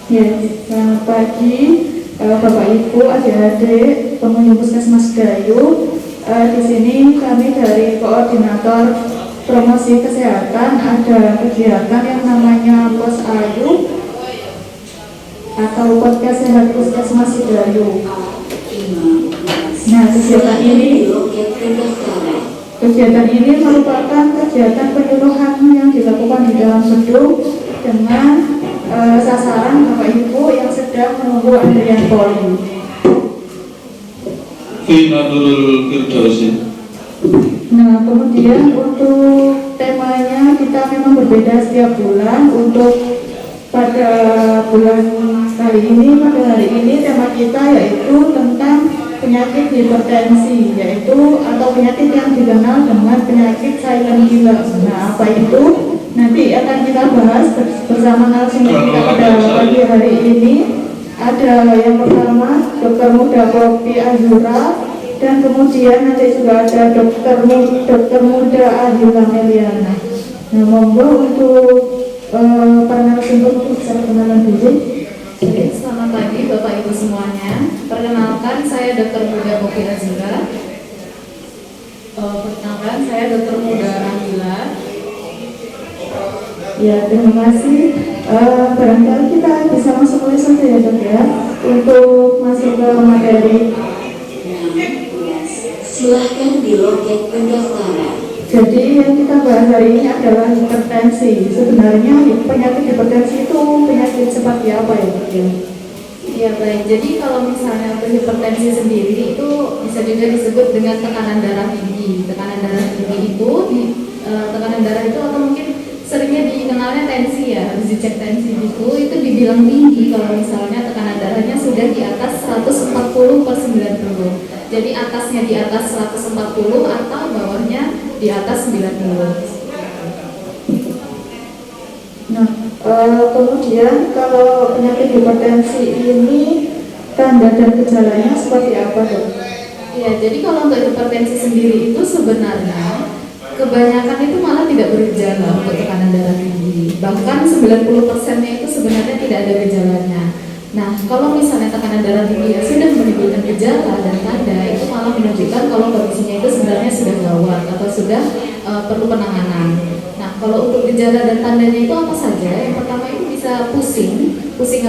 Ya, selamat pagi Bapak Ibu, adik-adik, pengunjung Puskesmas Gayo. Di sini kami dari Koordinator Promosi Kesehatan ada kegiatan yang namanya Pos Ayu atau Podcast Sehat Puskesmas Gayo. Nah, kegiatan ini merupakan kegiatan penyuluhan yang dilakukan di dalam gedung dengan sasaran Bapak Ibu yang sedang menunggu antrian poli. Nah, kemudian untuk temanya kita memang berbeda setiap bulan. Untuk pada bulan kali ini, pada hari ini tema kita yaitu tentang penyakit hipertensi, yaitu atau penyakit yang dikenal dengan penyakit silent killer. Nah, apa itu? Nanti akan kita bahas bersama narasumber kita pada pagi hari ini. Ada yang pertama Dr. Muda Poppy Azura, dan kemudian nanti juga ada Dr. Muda Adila Meliana. Nah, monggo untuk para narasumber bisa kenalan dulu. Selamat pagi Bapak Ibu semuanya. Perkenalkan, saya Dr. Muda Poppy Azura. Perkenalkan, saya Dr. Muda Adila. Ya, terima kasih. Barangkali kita bisa masuk mulai saja ya, Dok, ya, untuk masuk ke materi. Silahkan di loket pendaftaran. Jadi yang kita bahas hari ini adalah hipertensi. Sebenarnya penyakit hipertensi itu penyakit seperti apa ya, Dok? Ya baik, jadi kalau misalnya untuk hipertensi sendiri itu bisa juga disebut dengan tekanan darah tinggi. Tekanan darah tinggi itu tekanan darah itu atau mungkin seringnya dikenalnya tensi ya, harus dicek tensi itu dibilang tinggi kalau misalnya tekanan darahnya sudah di atas 140/90. Jadi atasnya di atas 140 atau bawahnya di atas 90. Nah, kemudian kalau penyakit hipertensi ini tanda dan gejalanya seperti apa, Dok? Ya, jadi kalau untuk hipertensi sendiri itu sebenarnya kebanyakan itu malah tidak bergejala untuk tekanan darah tinggi. Bahkan 90%-nya itu sebenarnya tidak ada gejalanya. Nah, kalau misalnya tekanan darah tinggi ya sudah menimbulkan gejala dan tanda, itu malah menunjukkan kalau kondisinya itu sebenarnya sudah gawat atau sudah perlu penanganan. Nah, kalau untuk gejala dan tandanya itu apa saja? Yang pertama itu bisa pusing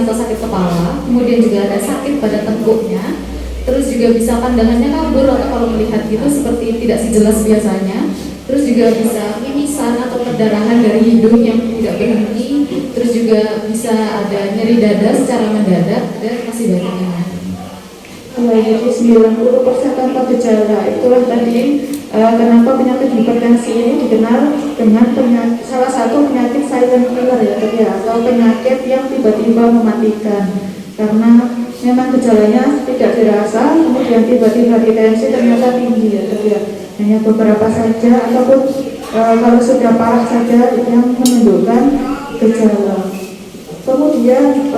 atau sakit kepala, kemudian juga ada sakit pada tengkuknya, terus juga bisa pandangannya kabur atau kalau melihat gitu seperti tidak sejelas biasanya. Terus juga bisa mimisan atau perdarahan dari hidung yang tidak berhenti. Terus juga bisa ada nyeri dada secara mendadak dan masih banyak yang lain. Jadi 90% tanpa gejala. Itulah tadi kenapa penyakit hipertensi ini dikenal dengan salah satu penyakit silent killer ya, atau penyakit yang tiba-tiba mematikan. Karena memang gejalanya tidak dirasa, kemudian tiba-tiba hipertensi ternyata tinggi ya. Hanya beberapa saja ataupun kalau sudah parah saja yang menunjukkan gejala. Kemudian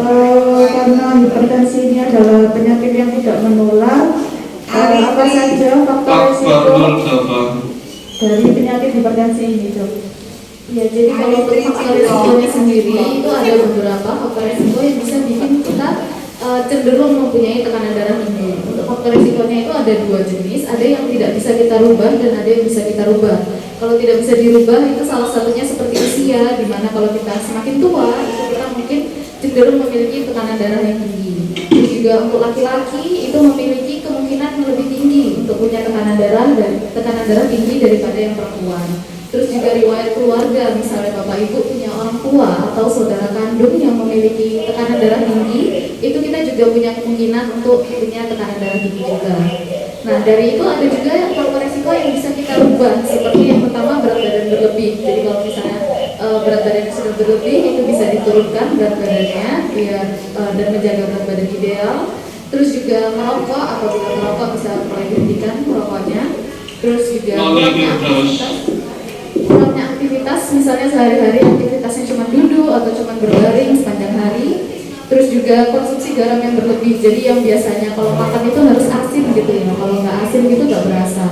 karena hipertensi ini adalah penyakit yang tidak menular, apa saja faktor risiko dari penyakit hipertensi ini, Dok? Ya, jadi kalau untuk faktor risikonya sendiri itu ada beberapa faktor risiko yang bisa bikin kita cenderung mempunyai tekanan darah tinggi. Untuk faktor risikonya itu ada dua jenis, ada yang tidak bisa kita rubah dan ada yang bisa kita rubah. Kalau tidak bisa dirubah itu salah satunya seperti usia, di mana kalau kita semakin tua itu kita mungkin cenderung memiliki tekanan darah yang tinggi. Terus juga untuk laki-laki itu memiliki kemungkinan lebih tinggi untuk punya tekanan darah tinggi daripada yang perempuan. Terus juga riwayat keluarga, misalnya bapak ibu punya orang tua atau saudara kandung yang memiliki tekanan darah tinggi, itu kita juga punya kemungkinan untuk punya tekanan darah tinggi juga. Nah, dari itu ada juga faktor resiko yang bisa kita rubah, seperti yang pertama berat badan berlebih. Jadi kalau misalnya berat badan sudah berlebih, itu bisa diturunkan berat badannya biar dan menjaga berat badan ideal. Terus juga merokok, apabila merokok bisa mulai dihentikan merokoknya. Terus juga kurangnya aktivitas, misalnya sehari-hari aktivitasnya cuma duduk atau cuma berbaring sepanjang hari. Terus juga konsumsi garam yang berlebih, jadi yang biasanya kalau makan itu harus asin gitu ya, kalau nggak asin gitu nggak berasa.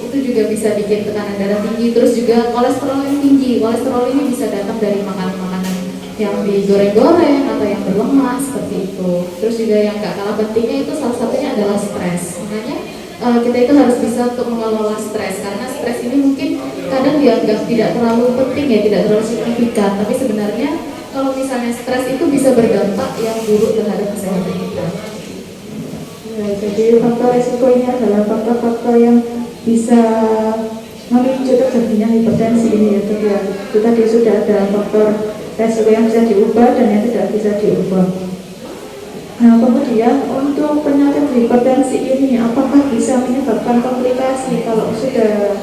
Itu juga bisa bikin tekanan darah tinggi. Terus juga kolesterol yang tinggi, kolesterol ini bisa datang dari makanan-makanan yang digoreng-goreng atau yang berlemak seperti itu. Terus juga yang gak kalah pentingnya itu salah satunya adalah stres. Makanya kita itu harus bisa untuk mengelola stres, karena stres ini mungkin kadang dianggap tidak terlalu penting ya, tidak terlalu signifikan, tapi sebenarnya kalau misalnya stres itu bisa berdampak yang buruk terhadap kesehatan kita. Ya, jadi faktor resiko ini adalah faktor-faktor yang bisa memicu terjadinya hipertensi ini ya, itu tadi sudah ada faktor resiko yang bisa diubah dan yang tidak bisa diubah. Nah, kemudian untuk penyakit hipertensi ini apakah bisa menyebabkan komplikasi kalau sudah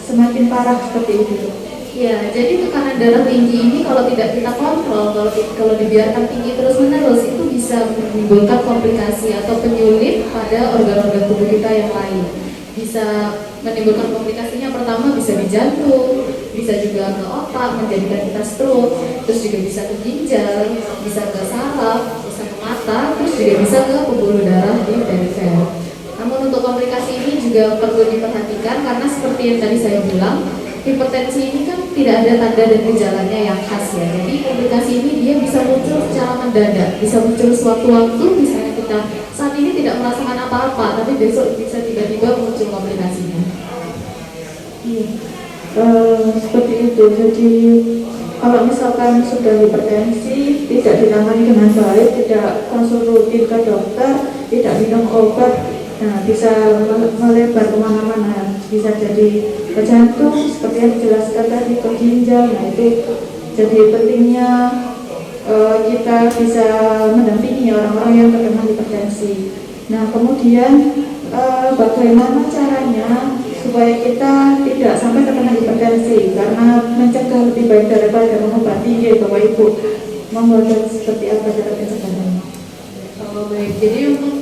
semakin parah seperti itu? Ya, jadi tekanan darah tinggi ini kalau tidak kita kontrol, kalau dibiarkan tinggi terus-menerus itu bisa menimbulkan komplikasi atau penyulit pada organ-organ tubuh kita yang lain. Bisa menimbulkan komplikasinya, pertama bisa di jantung, bisa juga ke otak, menjadikan kita stroke, terus juga bisa ke ginjal, bisa ke saraf, bisa ke mata, terus juga bisa ke pembuluh darah di perifer. Namun untuk komplikasi ini juga perlu diperhatikan karena seperti yang tadi saya bilang, hipertensi ini kan tidak ada tanda dan gejalanya yang khas ya. Jadi komplikasi ini dia bisa muncul secara mendadak, bisa muncul sewaktu-waktu, misalnya kita saat ini tidak merasakan apa-apa, tapi besok bisa tiba-tiba muncul komplikasinya. Seperti itu. Jadi kalau misalkan sudah hipertensi, tidak ditangani dengan baik, tidak konsul rutin ke dokter, tidak minum obat, nah bisa melebar kemana-mana, bisa jadi ke jantung, seperti yang dijelaskan tadi, ke ginjal. Nah itu jadi pentingnya kita bisa mendampingi orang-orang yang terkena hipertensi. Nah kemudian bagaimana caranya supaya kita tidak sampai terkena hipertensi, karena mencegah lebih baik daripada mengobati ya Bapak Ibu. Membuat seperti apa cara pencegahannya? Baik, jadi untuk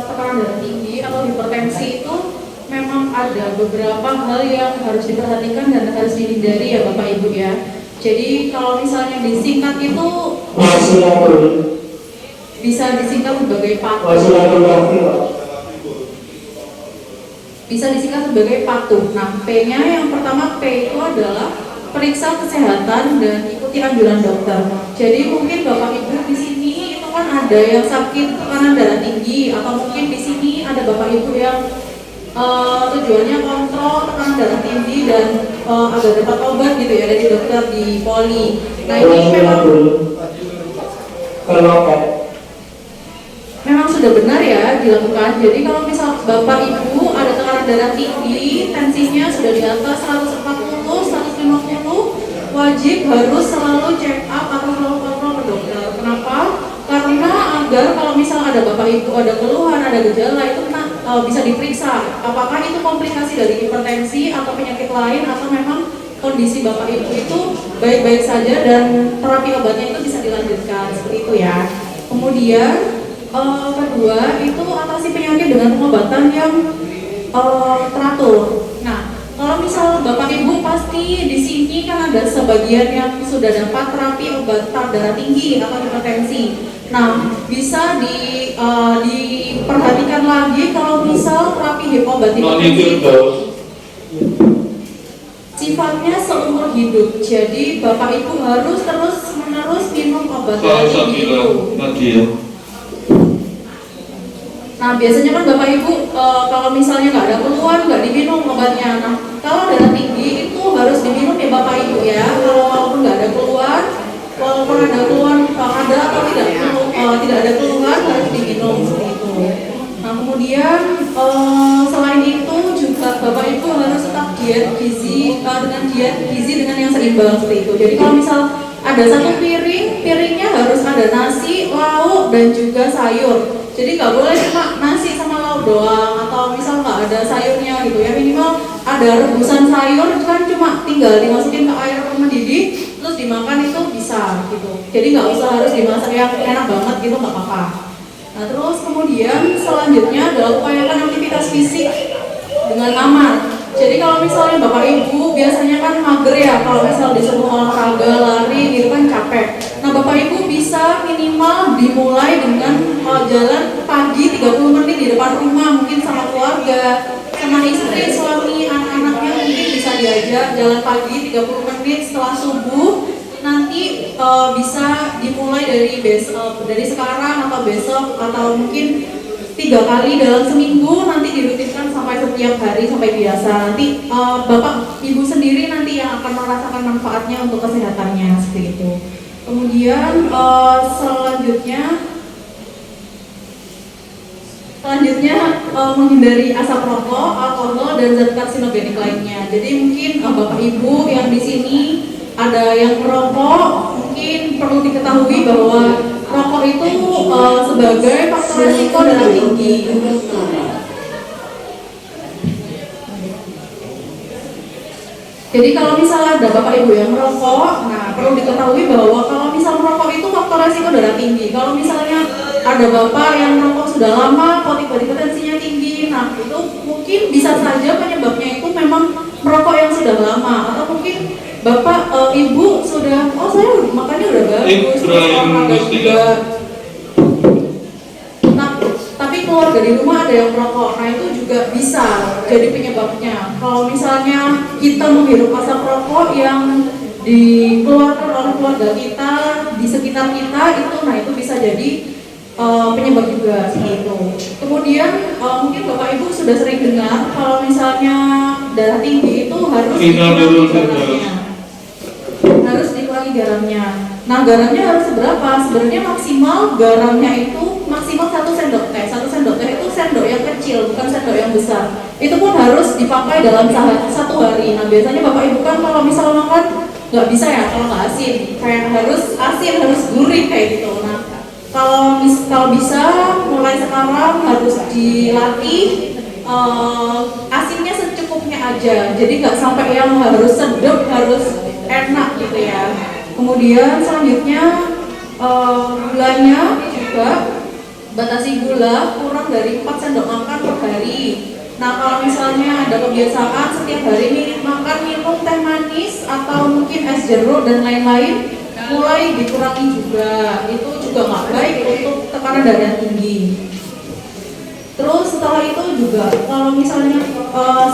tekanan darah tinggi atau hipertensi itu memang ada beberapa hal yang harus diperhatikan dan harus dihindari ya Bapak Ibu ya. Jadi kalau misalnya disingkat itu bisa disingkat sebagai patuh. Bisa disingkat sebagai patuh. Nah, P-nya yang pertama, P itu adalah periksa kesehatan dan ikuti anjuran dokter. Jadi mungkin Bapak Ibu di sini itu kan ada yang sakit tekanan darah tinggi, atau mungkin di sini ada Bapak Ibu yang tujuannya kontrol tekanan darah tinggi dan agar dapat obat gitu ya dari dokter di poli. Nah ini memang sudah benar ya dilakukan. Jadi kalau misal Bapak Ibu ada tekanan darah tinggi, tensinya sudah di atas 140, 150, wajib harus selalu check up atau selalu kontrol ke dokter. Kenapa? Karena agar kalau misal ada Bapak Ibu ada keluhan, ada gejala itu bisa diperiksa apakah itu komplikasi dari hipertensi atau penyakit lain, atau memang kondisi Bapak Ibu itu baik-baik saja dan terapi obatnya itu bisa dilanjutkan seperti itu ya. Kemudian kedua itu atasi penyakit dengan pengobatan yang teratur. Nah, kalau misal Bapak Ibu pasti di sini kan ada sebagian yang sudah dapat terapi obat darah tinggi atau hipertensi. Nah, bisa diperhatikan lagi kalau misal terapi obat hipertensi itu sifatnya seumur hidup. Jadi Bapak Ibu harus terus-menerus minum obat darah tinggi itu. Nah, biasanya kan Bapak Ibu kalau misalnya nggak ada keluhan, nggak diminum obatnya. Nah, kalau darah tinggi itu harus diminum ya Bapak Ibu ya. Kalau walaupun nggak ada keluhan, walaupun ada keluhan, ada atau tidak ada keluhan harus diminum seperti itu. Nah, kemudian selain itu juga Bapak Ibu harus tetap diet gizi dengan yang seimbang seperti itu. Jadi kalau misal ada satu piringnya harus ada nasi, lauk, dan juga sayur. Jadi nggak boleh cuma nasi sama lauk doang, atau misal nggak ada sayurnya gitu ya. Minimal ada rebusan sayur kan, cuma tinggal dimasukin ke air mendidih terus dimakan itu bisa gitu. Jadi nggak usah harus dimasak yang enak banget gitu, nggak apa-apa. Nah terus kemudian selanjutnya adalah upayakan aktivitas fisik dengan aman. Jadi kalau misalnya Bapak Ibu biasanya kan mager ya, kalau misal disuruh olahraga, lari gitu kan capek. Nah Bapak Ibu bisa minimal dimulai dengan jalan pagi 30 menit di depan rumah, mungkin sama keluarga, sama istri, suami, anak-anaknya mungkin bisa diajak jalan pagi 30 menit setelah subuh. nanti bisa dimulai dari dari sekarang atau besok atau mungkin 3 kali dalam seminggu, nanti dirutinkan sampai setiap hari sampai biasa. Nanti bapak ibu sendiri nanti yang akan merasakan manfaatnya untuk kesehatannya seperti itu. Kemudian selanjutnya menghindari asap rokok, alkohol dan zat karsinogenik lainnya. Jadi mungkin bapak ibu yang di sini ada yang merokok, mungkin perlu diketahui bahwa rokok itu sebagai faktor resiko darah tinggi. Jadi kalau misalnya ada bapak ibu yang merokok, nah perlu diketahui bahwa kalau misal merokok itu faktor resiko darah tinggi. Kalau misalnya ada bapak yang merokok sudah lama, kok tiba-tiba tensinya tinggi, nah itu mungkin bisa saja penyebabnya itu memang merokok yang sudah lama, atau mungkin bapak ibu sudah, saya makannya udah bagus, olahraga juga. Nah, tapi keluarga di rumah ada yang merokok, nah itu juga bisa jadi penyebabnya. Kalau misalnya kita menghirup asap rokok yang dikeluarkan oleh keluarga kita, di sekitar kita itu, nah itu bisa jadi penyebab juga seperti itu. Kemudian mungkin bapak ibu sudah sering dengar kalau misalnya darah tinggi itu harus dikurangi garamnya. Harus dikurangi garamnya. Nah garamnya harus seberapa? Sebenarnya maksimal garamnya itu maksimal 1 sendok teh. 1 sendok teh itu sendok yang kecil, bukan sendok yang besar. Itu pun harus dipakai dalam 1 hari. Nah biasanya bapak ibu kan kalau misal makan nggak bisa ya kalau nggak asin, kayak harus asin, harus gurih kayak gitu. Nah kalau bisa mulai sekarang harus dilatih asinnya secukupnya aja, jadi nggak sampai yang harus sedap, harus enak gitu ya. Kemudian selanjutnya gulanya juga batasi gula kurang dari 4 sendok makan per hari. Nah kalau misalnya ada kebiasaan setiap hari minum teh manis atau mungkin es jeruk dan lain-lain, mulai dikurangi juga, itu juga nggak baik untuk tekanan darah tinggi. Terus setelah itu juga kalau misalnya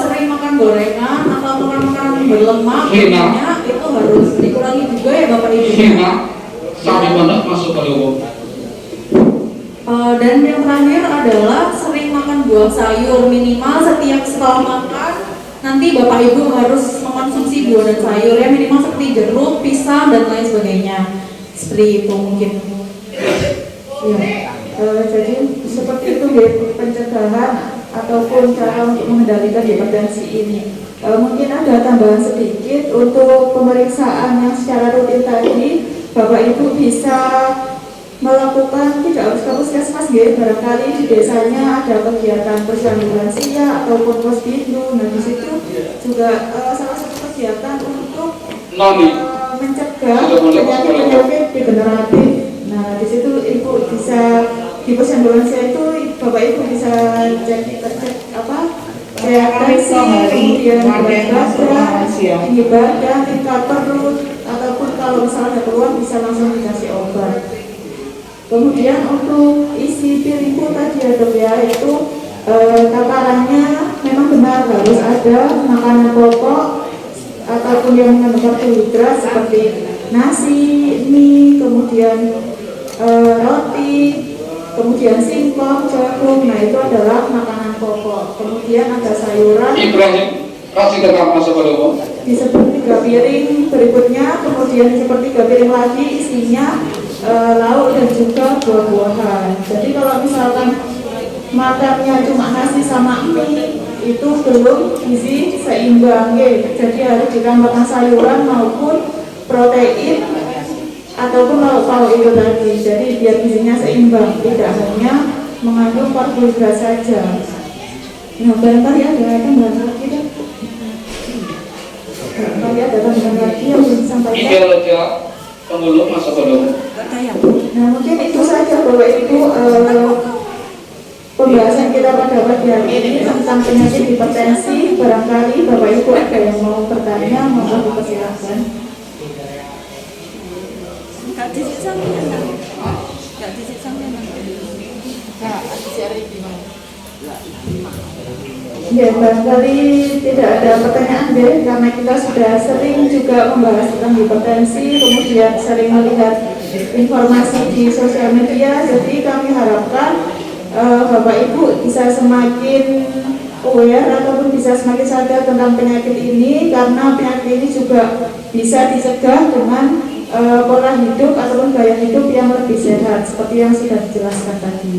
sering makan gorengan atau makan makanan berlemak, banyak, itu harus dikurangi juga ya bapak ibu. Sampai mana masuk ke lubang? Dan yang terakhir adalah sering makan buah sayur, minimal setelah makan nanti bapak ibu harus mengkonsumsi buah dan sayur ya, minimal seperti jeruk, pisang dan lain sebagainya. Seperti itu mungkin. Ya, jadi seperti itu ya pencegahan ataupun cara untuk mengendalikan hipertensi ini. Mungkin ada tambahan sedikit untuk pemeriksaan yang secara rutin tadi, bapak ibu bisa melakukan, tidak harus ke puskesmas ya, barangkali di desanya ada kegiatan posyandu lansia ataupun posbindu. Nah di situ juga salah satu kegiatan untuk mencegah penyakit degeneratif. Nah di situ ibu bisa di posyandu lansia itu bapak ibu bisa cek reagensi, kemudian berat badan, tinggi badan, tingkat perut, ataupun kalau misalnya ada keluhan bisa langsung dikasih obat. Kemudian untuk isi piringku tadi ya dok ya, itu takarannya memang benar harus ada makanan pokok ataupun yang mengandung karbohidrat seperti nasi, mie, kemudian roti, kemudian singkong, jagung. Nah itu adalah makanan pokok. Kemudian ada sayuran. Ibrahim, kasih tetap masuk ke lubang. Di sepertiga piring berikutnya, kemudian di sepertiga piring lagi isinya lauk dan juga buah-buahan. Jadi kalau misalkan makannya cuma nasi sama mie itu belum gizi seimbang ya. Jadi harus ditambahkan sayuran maupun protein ataupun lauk pauk itu tadi. Jadi biar gizinya seimbang, tidak hanya mengandung karbohidrat saja. Nah barangkali ada tambahan lagi kan? Barangkali ada tambahan lagi yang belum disampaikan. Ideologi penghulu masuk ke lubang. Nah mungkin itu saja Bapak Ibu pembahasan kita pada pagi hari ini tentang penyakit hipertensi. Barangkali Bapak Ibu ada yang mau bertanya, mohon dipersilakan. Ya, barangkali tidak ada pertanyaan deh, karena kita sudah sering juga membahas tentang hipertensi, kemudian sering melihat informasi di sosial media, jadi kami harapkan Bapak Ibu bisa semakin aware ataupun bisa semakin sadar tentang penyakit ini, karena penyakit ini juga bisa dicegah dengan pola hidup ataupun gaya hidup yang lebih sehat seperti yang sudah dijelaskan tadi.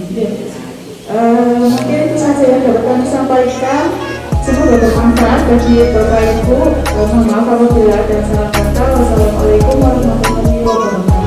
Mungkin itu saja yang dapat kami sampaikan. Semoga bermanfaat bagi Bapak Ibu. Mohon maaf apabila ada salah kata. Wassalamualaikum warahmatullahi wabarakatuh.